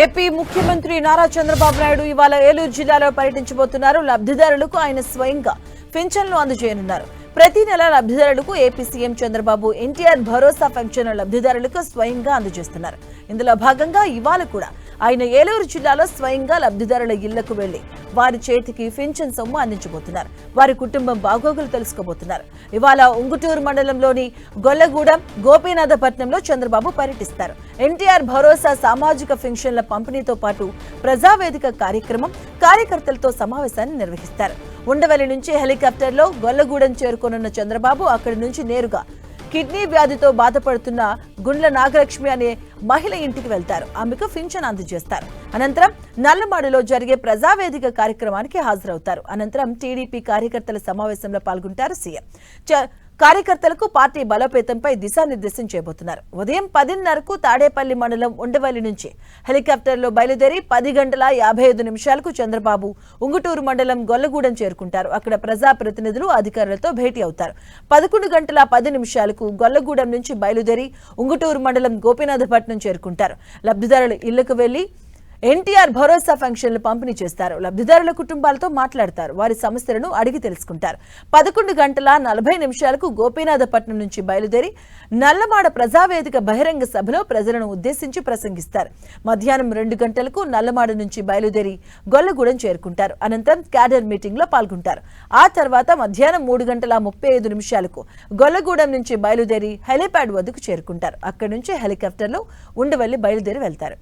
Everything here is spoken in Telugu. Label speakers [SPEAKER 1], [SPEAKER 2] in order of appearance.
[SPEAKER 1] ఏపీ ముఖ్యమంత్రి నారా చంద్రబాబు నాయుడు ఇవాళ ఏలూరు జిల్లాలో పర్యటించబోతున్నారు. లబ్ధిదారులకు ఆయన స్వయంగా పింఛన్లు అందజేయనున్నారు. ప్రతి నెల లబ్ధిదారులకు ఏపీ సీఎం చంద్రబాబు ఎన్టీఆర్ భరోసా పెన్షన్ లబ్ధిదారులకు స్వయంగా అందజేస్తున్నారు. ఇందులో భాగంగా ఇవాళ కూడా ఆయన ఏలూరు జిల్లాలో స్వయంగా లబ్ధిదారుల ఇళ్లకు వెళ్లి వారి చేతికి పింఛన్ సొమ్ము అందించబోతున్నారు. వారి కుటుంబం బాగోగులు తెలుసుకోబోతున్నారు. ఇవాళ ఉంగుటూరు మండలంలోని గొల్లగూడెం, గోపీనాథపట్నంలో చంద్రబాబు పర్యటిస్తారు. ఎన్టీఆర్ భరోసా సామాజిక పెన్షన్ల పంపిణీతో పాటు ప్రజావేదిక కార్యక్రమం, కార్యకర్తలతో సమావేశాన్ని నిర్వహిస్తారు. ఉండవల్లి నుంచి హెలికాప్టర్లో గొల్లగూడెం చేరుకోనున్న చంద్రబాబు అక్కడి నుంచి నేరుగా కిడ్నీ వ్యాధితో బాధపడుతున్న గుండ్ల నాగలక్ష్మి అనే మహిళ ఇంటికి వెళ్తారు. ఆమెకు పింఛన్ అందజేస్తారు. అనంతరం నల్లమాడులో జరిగే ప్రజావేదిక కార్యక్రమానికి హాజరవుతారు. అనంతరం టీడీపీ కార్యకర్తల సమావేశంలో పాల్గొంటారు సీఎం. కార్యకర్తలకు పార్టీ బలోపేతంపై దిశానిర్దేశం చేయబోతున్నారు. ఉదయం 10:30కు తాడేపల్లి మండలం ఉండవల్లి నుంచి హెలికాప్టర్లో బయలుదేరి 10:55 చంద్రబాబు ఉంగుటూరు మండలం గొల్లగూడెం చేరుకుంటారు. అక్కడ ప్రజాప్రతినిధులు, అధికారులతో భేటీ అవుతారు. 11:10 గొల్లగూడెం నుంచి బయలుదేరి ఉంగుటూరు మండలం గోపీనాథపట్నం చేరుకుంటారు. లబ్ధిదారుల ఇళ్లకు వెళ్లి ఎన్టీఆర్ భరోసా పెన్షన్లు పంపిణీ చేస్తారు. లబ్ధిదారుల కుటుంబాలతో మాట్లాడతారు. వారి సమస్యలను అడిగి తెలుసుకుంటారు. 11:40 గోపీనాథపట్నం నుంచి బయలుదేరి నల్లమాడ ప్రజావేదిక బహిరంగ సభలో ప్రజలను ఉద్దేశించి ప్రసంగిస్తారు. మధ్యాహ్నం 2 గంటలకు నల్లమాడ నుంచి బయలుదేరి గొల్లగూడెం చేరుకుంటారు. అనంతరం క్యాడర్ మీటింగ్ లో పాల్గొంటారు. ఆ తర్వాత మధ్యాహ్నం 3:35 గొల్లగూడెం నుంచి బయలుదేరి హెలిప్యాడ్ వద్దకు చేరుకుంటారు. అక్కడి నుంచి హెలికాప్టర్లో ఉండవల్లి బయలుదేరి వెళ్తారు.